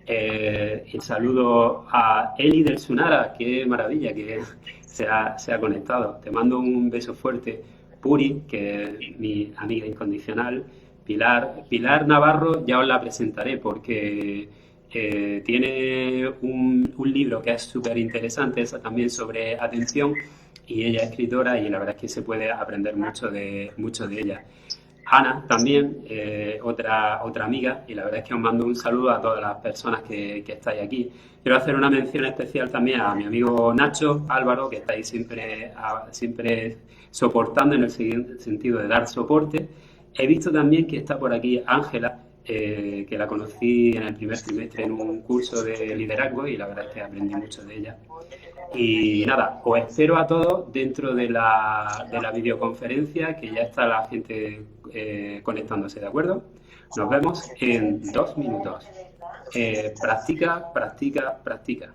Y saludo a Eli del Sunara, qué maravilla que se ha conectado. Te mando un beso fuerte. Puri, que es mi amiga incondicional. Pilar Navarro, ya os la presentaré porque tiene un libro que es súper interesante, también sobre atención, y ella es escritora y la verdad es que se puede aprender mucho de ella. Ana también, otra amiga, y la verdad es que os mando un saludo a todas las personas que estáis aquí. Quiero hacer una mención especial también a mi amigo Nacho Álvaro, que estáis siempre soportando en el sentido de dar soporte. He visto también que está por aquí Ángela, que la conocí en el primer trimestre en un curso de liderazgo y la verdad es que aprendí mucho de ella. Y nada, os espero a todos dentro de la videoconferencia, que ya está la gente conectándose, ¿de acuerdo? Nos vemos en 2 minutos. Practica, practica, practica.